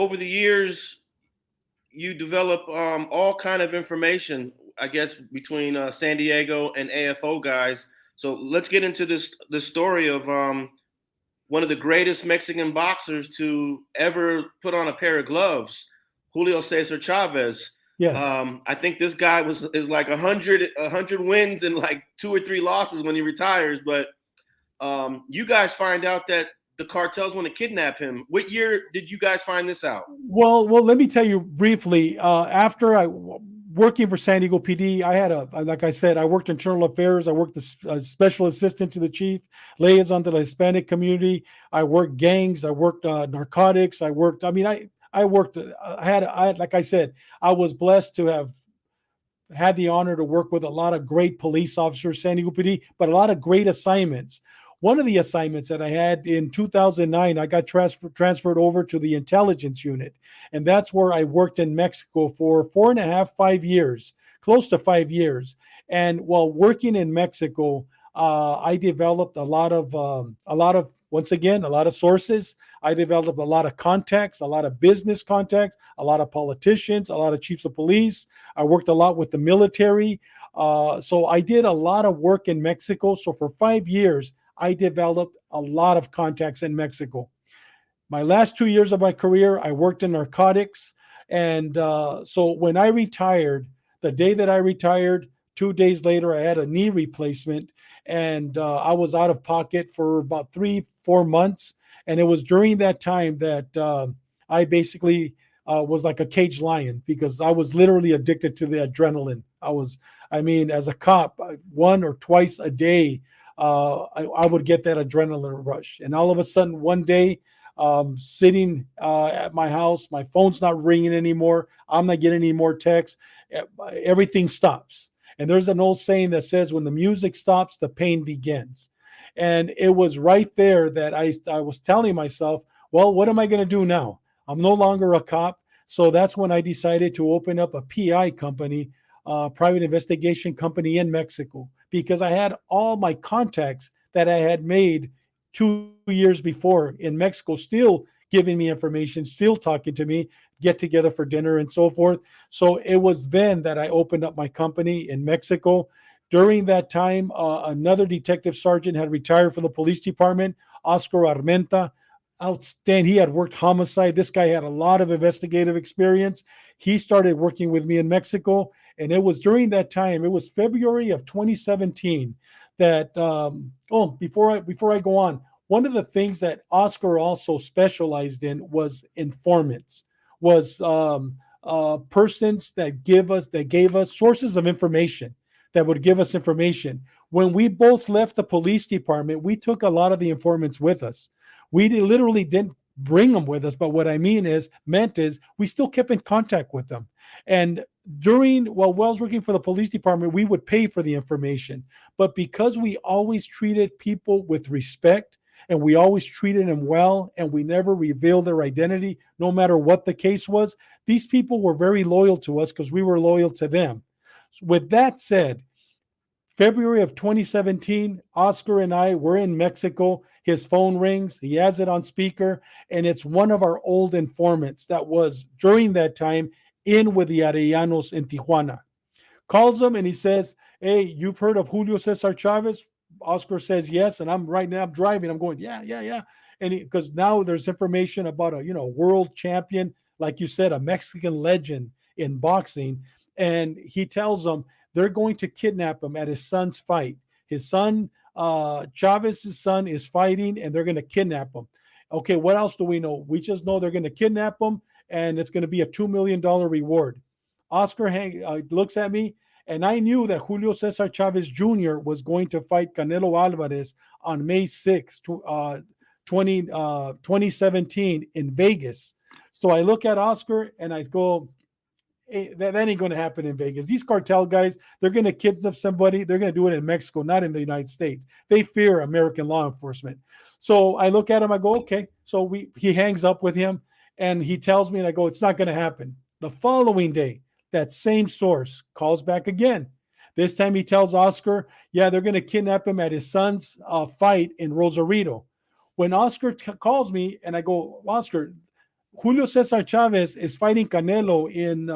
over the years, you develop all kind of information, I guess, between San Diego and AFO guys. So let's get into this story of one of the greatest Mexican boxers to ever put on a pair of gloves, Julio Cesar Chavez. Yes. I think this guy is like 100 wins and like 2 or 3 losses when he retires. But you guys find out that the cartels want to kidnap him. What year did you guys find this out? Well, let me tell you briefly. After working for San Diego PD, I had like I said, I worked internal affairs. I worked as special assistant to the chief, liaison to the Hispanic community. I worked gangs. I worked narcotics. I worked. I mean, I worked. I had, like I said, I was blessed to have had the honor to work with a lot of great police officers, San Diego PD, but a lot of great assignments. One of the assignments that I had in 2009, I got transferred over to the intelligence unit. And that's where I worked in Mexico for 4.5, 5 years, close to 5 years. And while working in Mexico, I developed a lot of, once again, a lot of sources. I developed a lot of contacts, a lot of business contacts, a lot of politicians, a lot of chiefs of police. I worked a lot with the military. So I did a lot of work in Mexico. So for 5 years, I developed a lot of contacts in Mexico. My last 2 years of my career, I worked in narcotics. And so when I retired, the day that I retired, 2 days later, I had a knee replacement. And I was out of pocket for about 3-4 months. And it was during that time that I basically was like a caged lion because I was literally addicted to the adrenaline. As a cop, 1 or twice a day, I would get that adrenaline rush. And all of a sudden, one day, sitting at my house, my phone's not ringing anymore. I'm not getting any more texts. Everything stops. And there's an old saying that says, when the music stops, the pain begins. And it was right there that I was telling myself, well, what am I going to do now? I'm no longer a cop. So that's when I decided to open up a PI company, private investigation company in Mexico, because I had all my contacts that I had made 2 years before in Mexico still giving me information, still talking to me, get together for dinner and so forth. So it was then that I opened up my company in Mexico. During that time, another detective sergeant had retired from the police department, Oscar Armenta. Outstanding. He had worked homicide. This guy had a lot of investigative experience. He started working with me in Mexico. And it was during that time, it was February of 2017 that, before I go on, one of the things that Oscar also specialized in was informants, was persons that gave us sources of information, that would give us information. When we both left the police department, we took a lot of the informants with us. We literally didn't bring them with us, but what I meant is we still kept in contact with them. And while I was working for the police department, we would pay for the information. But because we always treated people with respect and we always treated them well and we never revealed their identity, no matter what the case was, these people were very loyal to us because we were loyal to them. So with that said, February of 2017, Oscar and I were in Mexico. His phone rings. He has it on speaker, and it's one of our old informants that was, during that time, in with the Arellanos in Tijuana. Calls him, and he says, hey, you've heard of Julio Cesar Chavez? Oscar says yes, and I'm driving. I'm going, yeah. And because now there's information about a world champion, like you said, a Mexican legend in boxing, and he tells them they're going to kidnap him at his son's fight. His son, Chavez's son, is fighting, and they're going to kidnap him. Okay, what else do we know? We just know they're going to kidnap him, and it's going to be a $2 million reward. Oscar looks at me, and I knew that Julio Cesar Chavez Jr. was going to fight Canelo Alvarez on May 6, 2017 in Vegas. So I look at Oscar, and I go, hey, that ain't going to happen in Vegas. These cartel guys, they're going to kidnap somebody. They're going to do it in Mexico, not in the United States. They fear American law enforcement. So I look at him. I go, okay. So he hangs up with him, and he tells me, and I go, it's not going to happen. The following day, that same source calls back again. This time he tells Oscar, yeah, they're going to kidnap him at his son's fight in Rosarito. When Oscar calls me, and I go, Oscar, Julio Cesar Chavez is fighting Canelo in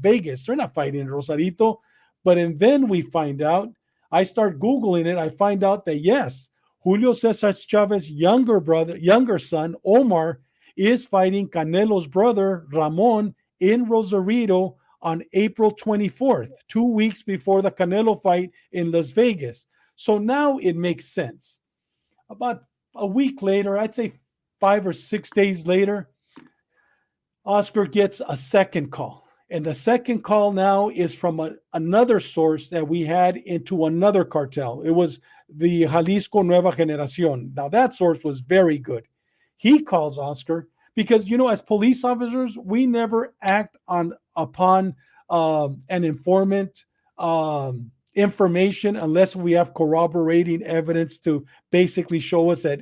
Vegas. They're not fighting in Rosarito. But and then we find out, I start Googling it. I find out that yes, Julio Cesar Chavez's younger son, Omar, is fighting Canelo's brother, Ramon, in Rosarito on April 24th, 2 weeks before the Canelo fight in Las Vegas. So now it makes sense. About a week later, I'd say 5 or 6 days later, Oscar gets a second call. And the second call now is from another source that we had into another cartel. It was the Jalisco Nueva Generación. Now, that source was very good. He calls Oscar because, as police officers, we never act upon an informant information unless we have corroborating evidence to basically show us that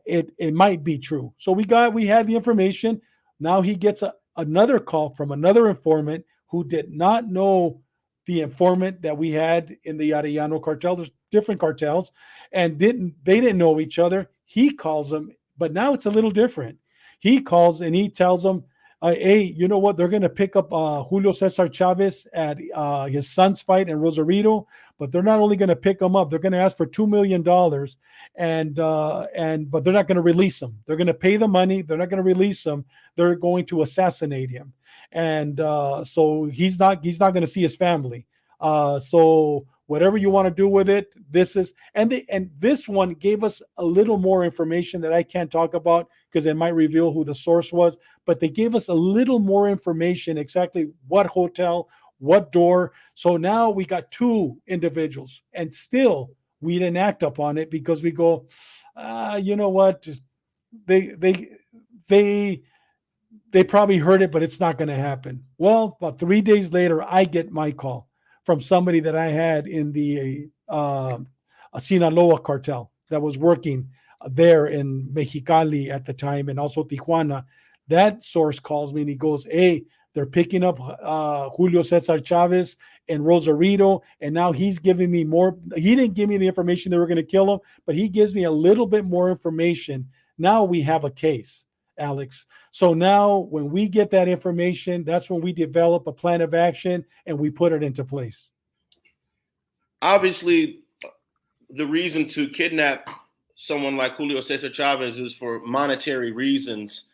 it might be true. So we had the information. Now he gets another call from another informant who did not know the informant that we had in the Arellano cartel. There's different cartels, and they didn't know each other. He calls them, but now it's a little different. He calls and he tells them, hey, you know what? They're going to pick up Julio Cesar Chavez at his son's fight in Rosarito, but they're not only going to pick him up, they're going to ask for $2 million, but they're not going to release him. They're going to pay the money. They're not going to release him. They're going to assassinate him, and so he's not going to see his family. So whatever you want to do with it, this one gave us a little more information that I can't talk about because it might reveal who the source was, but they gave us a little more information, exactly what hotel, what door. So now we got two individuals, and still we didn't act upon it because we go, you know what, they probably heard it, but it's not going to happen. Well, about 3 days later, I get my call from somebody that I had in the Sinaloa cartel that was working there in Mexicali at the time, and also Tijuana. That source calls me and he goes, hey, they're picking up Julio Cesar Chavez in Rosarito, and now he's giving me more. He didn't give me the information they were going to kill him, but he gives me a little bit more information. Now we have a case, Alex. So now when we get that information, that's when we develop a plan of action and we put it into place. Obviously, the reason to kidnap someone like Julio Cesar Chavez is for monetary reasons.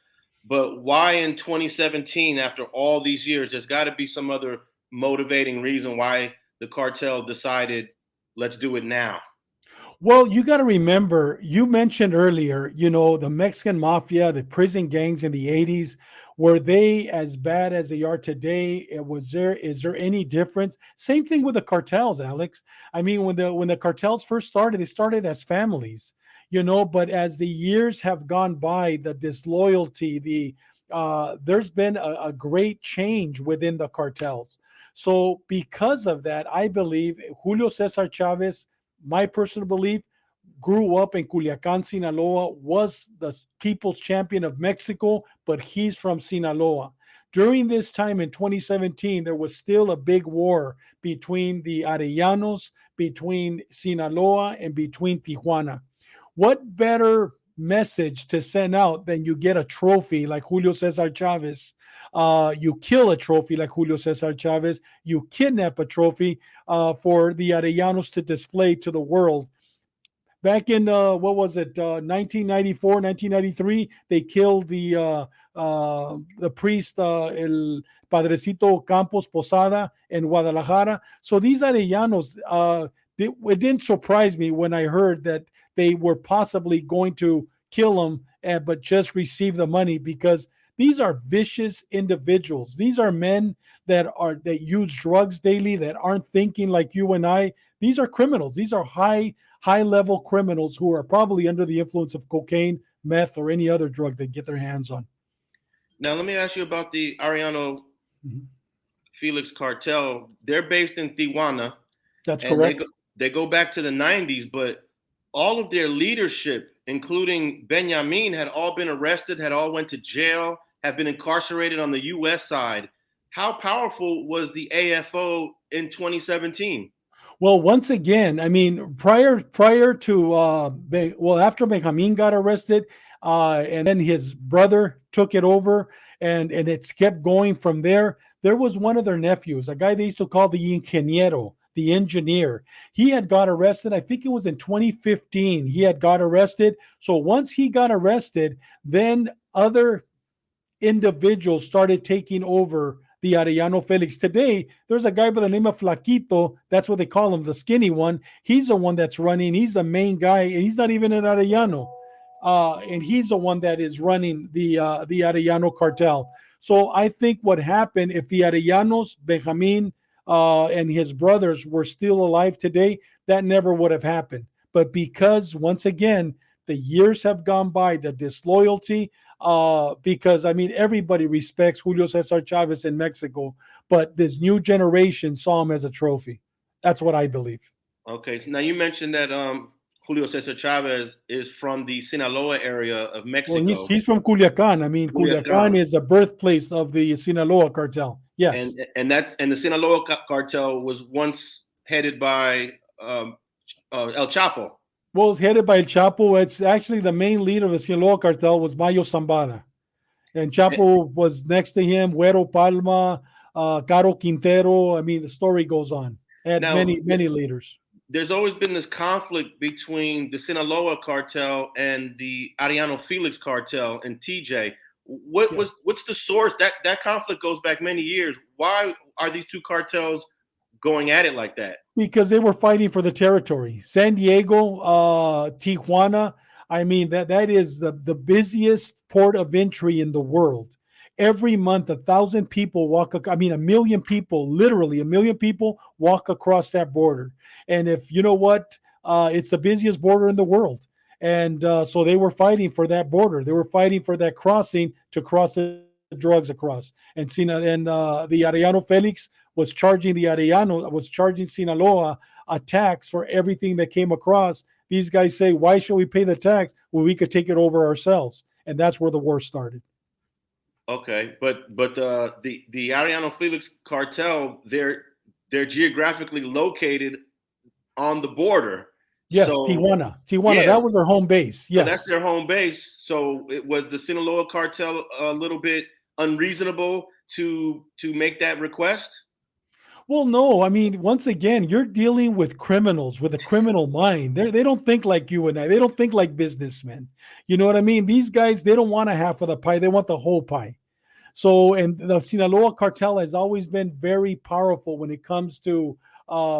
But why in 2017, after all these years, there's got to be some other motivating reason why the cartel decided, let's do it now. Well, you got to remember, you mentioned earlier, the Mexican mafia, the prison gangs in the 80s, were they as bad as they are today? Is there any difference? Same thing with the cartels, Alex. I mean, when the cartels first started, they started as families, but as the years have gone by, the disloyalty, there's been a great change within the cartels. So because of that, I believe Julio Cesar Chavez, my personal belief, grew up in Culiacan, Sinaloa, was the people's champion of Mexico, but he's from Sinaloa. During this time in 2017, there was still a big war between the Arellanos, between Sinaloa, and between Tijuana. What better message to send out than you get a trophy like Julio Cesar Chavez? You kill a trophy like Julio Cesar Chavez. You kidnap a trophy for the Arellanos to display to the world. Back in, 1994, 1993, they killed the priest, El Padrecito Campos Posada in Guadalajara. So these Arellanos, it didn't surprise me when I heard that they were possibly going to kill him, but just receive the money, because these are vicious individuals. These are men that use drugs daily, that aren't thinking like you and I. These are criminals. These are high-level criminals who are probably under the influence of cocaine, meth, or any other drug they get their hands on. Now, let me ask you about the Arrellano-Felix cartel. They're based in Tijuana. That's correct. They go back to the 90s, but all of their leadership, including Benjamin, had all been arrested, had all went to jail, have been incarcerated on the U.S. side. How powerful was the AFO in 2017? Well, once again, I mean, prior to after Benjamin got arrested, and then his brother took it over, and it's kept going from there. There was one of their nephews, a guy they used to call the ingeniero, the engineer. He had got arrested. I think it was in 2015. He had got arrested. So once he got arrested, then other individuals started taking over the Arrellano-Felix. Today, there's a guy by the name of Flaquito. That's what they call him, the skinny one. He's the one that's running. He's the main guy, and he's not even an Arellano. And he's the one that is running the Arellano cartel. So I think what happened, if the Arellanos, Benjamin, and his brothers were still alive today, that never would have happened. But because, once again, the years have gone by, the disloyalty, because I mean, everybody respects Julio Cesar Chavez in Mexico, but this new generation saw him as a trophy. That's what I believe. Okay, now you mentioned that Julio Cesar Chavez is from the Sinaloa area of Mexico. Well, he's from Culiacan. I mean, Culiacan is the birthplace of the Sinaloa cartel. Yes, and the Sinaloa cartel was once headed by El Chapo. Well, it's headed by El Chapo. It's actually the main leader of the Sinaloa cartel was Mayo Zambada. And Chapo was next to him, Güero Palma, Caro Quintero. I mean, the story goes on. Had many leaders. There's always been this conflict between the Sinaloa cartel and the Arrellano-Felix cartel and TJ. What's the source? That conflict goes back many years. Why are these two cartels going at it like that? Because they were fighting for the territory. San Diego, Tijuana, I mean, that is the busiest port of entry in the world. Every month, 1,000 people a million people, literally a million people walk across that border. And if you know what, it's the busiest border in the world. And so they were fighting for that border. They were fighting for that crossing to cross the drugs across. And the Arrellano-Felix was charging Sinaloa a tax for everything that came across. These guys say, why should we pay the tax when we could take it over ourselves? And that's where the war started. Okay, but the Arrellano-Felix cartel, they're geographically located on the border. Yes, so, Tijuana. Yeah. That was their home base. Yes, so that's their home base. So it was the Sinaloa cartel a little bit unreasonable to make that request? Well, no. I mean, once again, you're dealing with criminals with a criminal mind. They don't think like you and I. They don't think like businessmen. You know what I mean? These guys, they don't want a half of the pie. They want the whole pie. So, and the Sinaloa cartel has always been very powerful when it comes to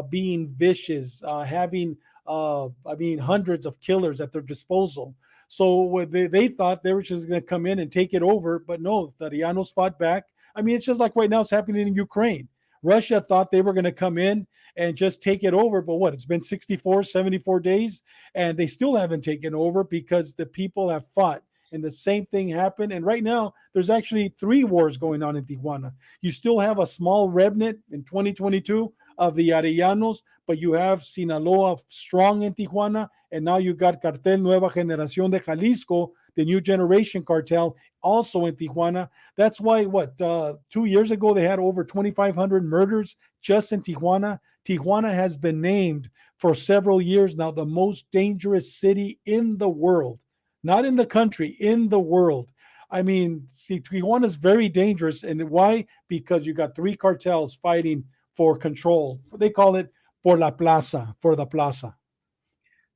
being vicious, having, hundreds of killers at their disposal. So they thought they were just going to come in and take it over. But no, the Arianos fought back. I mean, it's just like right now it's happening in Ukraine. Russia thought they were going to come in and just take it over. But what? It's been 74 days, and they still haven't taken over because the people have fought. And the same thing happened. And right now, there's actually 3 wars going on in Tijuana. You still have a small remnant in 2022 of the Arellanos, but you have Sinaloa strong in Tijuana. And now you got Cartel Nueva Generación de Jalisco, the new generation cartel, also in Tijuana. That's why, 2 years ago, they had over 2,500 murders just in Tijuana. Tijuana has been named for several years now the most dangerous city in the world. Not in the country, in the world. I mean, see, Tijuana is very dangerous. And why? Because you got 3 cartels fighting for control. They call it por la plaza, for the plaza.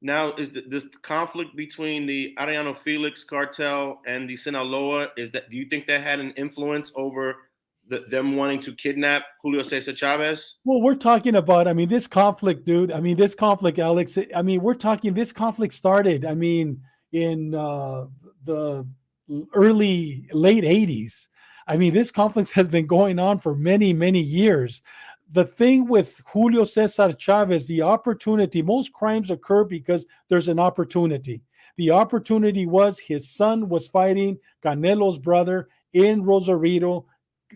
Now, is this conflict between the Arrellano-Felix cartel and the Sinaloa, do you think that had an influence over them wanting to kidnap Julio Cesar Chavez? Well, we're talking about, this conflict, dude. This conflict, Alex, this conflict started, in the late 80s. This conflict has been going on for many, many years. The thing with Julio Cesar Chavez, the opportunity, most crimes occur because there's an opportunity. The opportunity was his son was fighting Canelo's brother in Rosarito.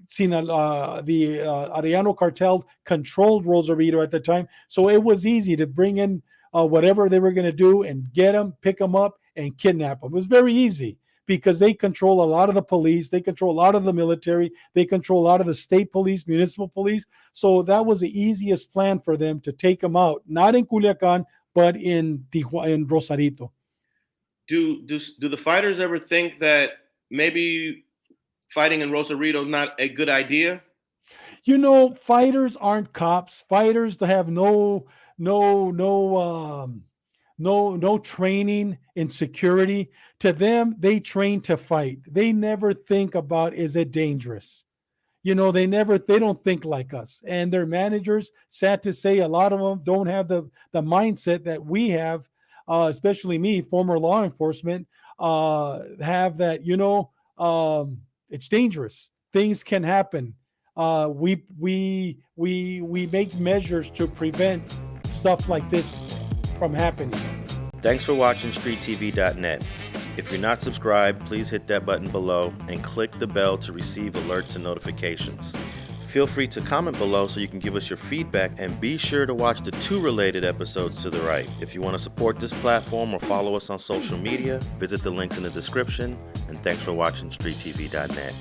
The Arellano cartel controlled Rosarito at the time. So it was easy to bring in whatever they were going to do and get them, pick them up, and kidnap them. It was very easy because they control a lot of the police, they control a lot of the military, they control a lot of the state police, municipal police. So that was the easiest plan for them to take them out, not in Culiacan, but in Rosarito. do the fighters ever think that maybe fighting in Rosarito is not a good idea? Fighters aren't cops. Fighters to have no training in security. To them, they train to fight. They never think about, is it dangerous? They don't think like us. And their managers, sad to say, a lot of them don't have the mindset that we have, especially me, former law enforcement, have that, it's dangerous. Things can happen. We make measures to prevent stuff like this from happening. Thanks for watching StreetTV.net. If you're not subscribed, please hit that button below and click the bell to receive alerts and notifications. Feel free to comment below so you can give us your feedback, and be sure to watch the 2 related episodes to the right. If you want to support this platform or follow us on social media, visit the links in the description, and thanks for watching StreetTV.net.